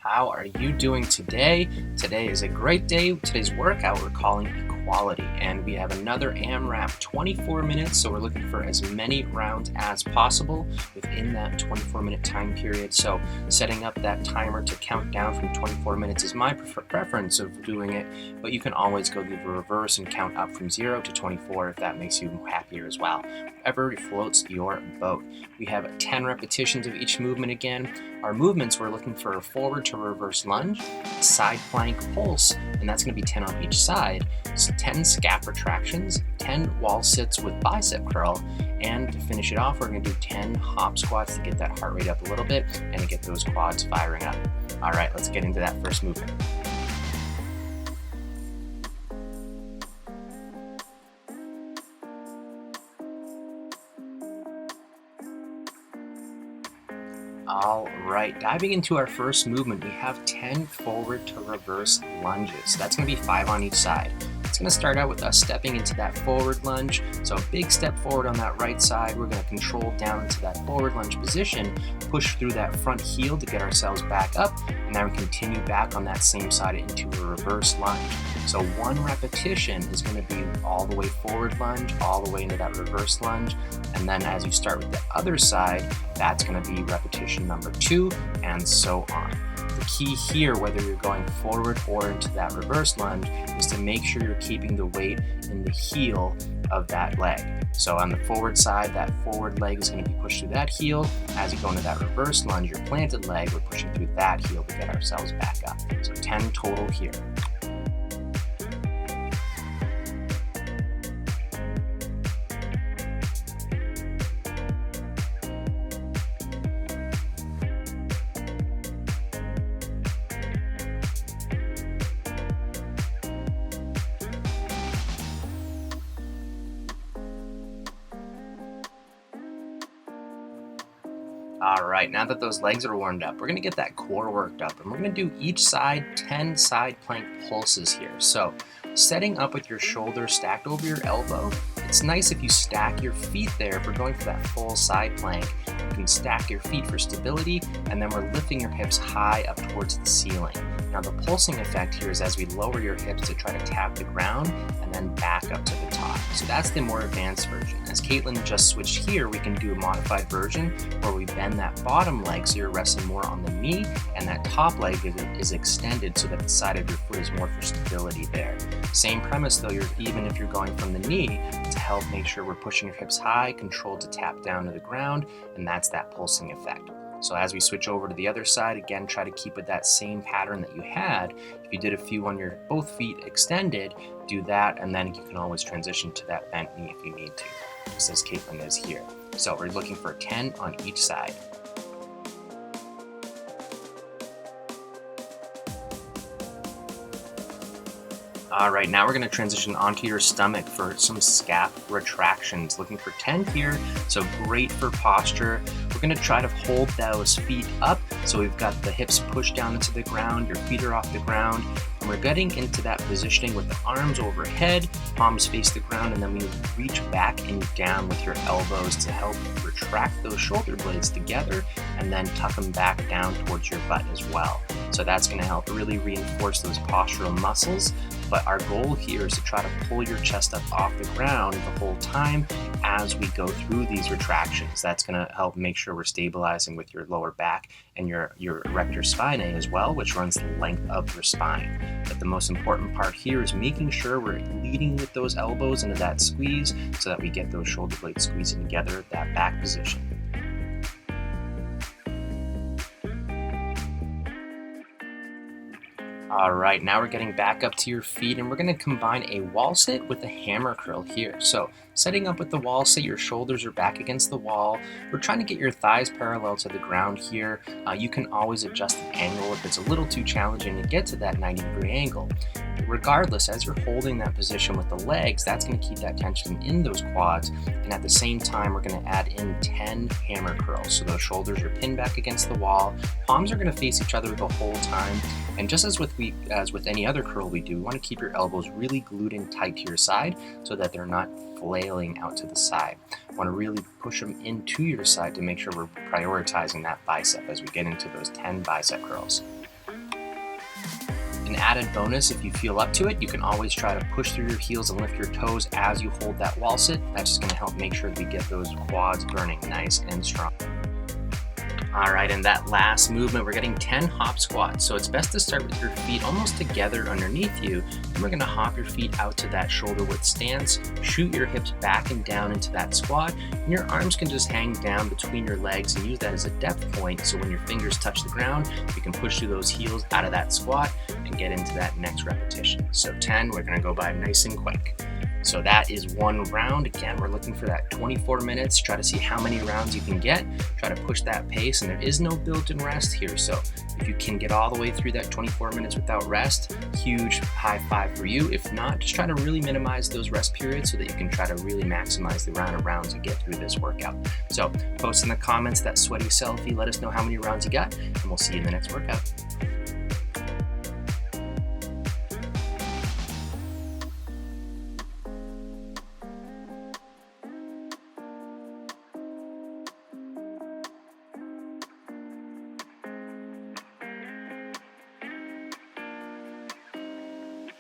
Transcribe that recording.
How are you doing today? Today is a great day. Today's workout we're calling equality, and we have another AMRAP 24 minutes, so we're looking for as many rounds as possible within that 24-minute time period. So setting up that timer to count down from 24 minutes is my preference of doing it, but you can always go the reverse and count up from 0 to 24 if that makes you happier as well. Whatever floats your boat. We have 10 repetitions of each movement again. Our movements, we're looking for a forward to reverse lunge, side plank pulse, and that's going to be 10 on each side. So 10 scap retractions, 10 wall sits with bicep curl, and to finish it off, we're going to do 10 hop squats to get that heart rate up a little bit and to get those quads firing up. All right, let's get into that first movement. All right, diving into our first movement, we have 10 forward to reverse lunges. That's going to be 5 on each side. It's going to start out with us stepping into that forward lunge. So a big step forward on that right side. We're going to control down into that forward lunge position, push through that front heel to get ourselves back up, and then we continue back on that same side into a reverse lunge. So one repetition is going to be all the way forward lunge, all the way into that reverse lunge, and then as you start with the other side, that's going to be repetition number 2, and so on. The key here, whether you're going forward or into that reverse lunge, is to make sure you're keeping the weight in the heel of that leg. So on the forward side, that forward leg is going to be pushed through that heel. As you go into that reverse lunge, your planted leg, we're pushing through that heel to get ourselves back up. So 10 total here. All right, now that those legs are warmed up, we're gonna get that core worked up, and we're gonna do each side 10 side plank pulses here. So setting up with your shoulders stacked over your elbow, it's nice if you stack your feet there. If we're going for that full side plank, you can stack your feet for stability, and then we're lifting your hips high up towards the ceiling. Now the pulsing effect here is as we lower your hips to try to tap the ground and then back up to the top. So that's the more advanced version. As Caitlin just switched here, we can do a modified version where we bend that bottom leg so you're resting more on the knee, and that top leg is extended so that the side of your foot is more for stability there. Same premise though, even if you're going from the knee, to help make sure we're pushing your hips high, controlled to tap down to the ground, and that's that pulsing effect. So as we switch over to the other side, again, try to keep with that same pattern that you had. If you did a few on your both feet extended, do that, and then you can always transition to that bent knee if you need to, just as Caitlin is here. So we're looking for 10 on each side. All right, now we're going to transition onto your stomach for some scap retractions. Looking for 10 here, so great for posture. We're going to try to hold those feet up, so we've got the hips pushed down into the ground, your feet are off the ground, and we're getting into that positioning with the arms overhead, palms face the ground, and then we reach back and down with your elbows to help retract those shoulder blades together, and then tuck them back down towards your butt as well. So that's going to help really reinforce those postural muscles. But our goal here is to try to pull your chest up off the ground the whole time as we go through these retractions. That's going to help make sure we're stabilizing with your lower back and your erector spinae as well, which runs the length of your spine. But the most important part here is making sure we're leading with those elbows into that squeeze so that we get those shoulder blades squeezing together, that back position. All right, now we're getting back up to your feet, and we're going to combine a wall sit with a hammer curl here. So setting up with the wall sit, your shoulders are back against the wall. We're trying to get your thighs parallel to the ground here. You can always adjust the angle if it's a little too challenging to get to that 90-degree angle. Regardless, as you're holding that position with the legs, that's going to keep that tension in those quads, and at the same time we're going to add in 10 hammer curls. So those shoulders are pinned back against the wall, palms are going to face each other the whole time, and just as with any other curl we do, we want to keep your elbows really glued in tight to your side so that they're not flailing out to the side. You want to really push them into your side to make sure we're prioritizing that bicep as we get into those 10 bicep curls. An added bonus, if you feel up to it, you can always try to push through your heels and lift your toes as you hold that wall sit. That's just going to help make sure that we get those quads burning nice and strong. All right, in that last movement, we're getting 10 hop squats. So it's best to start with your feet almost together underneath you. And we're gonna hop your feet out to that shoulder width stance, shoot your hips back and down into that squat, and your arms can just hang down between your legs and use that as a depth point. So when your fingers touch the ground, you can push through those heels out of that squat and get into that next repetition. So 10, we're gonna go by nice and quick. So that is one round. Again, we're looking for that 24 minutes. Try to see how many rounds you can get. Try to push that pace, and there is no built-in rest here. So if you can get all the way through that 24 minutes without rest, huge high five for you. If not, just try to really minimize those rest periods so that you can try to really maximize the amount of rounds you get through this workout. So post in the comments that sweaty selfie. Let us know how many rounds you got, and we'll see you in the next workout.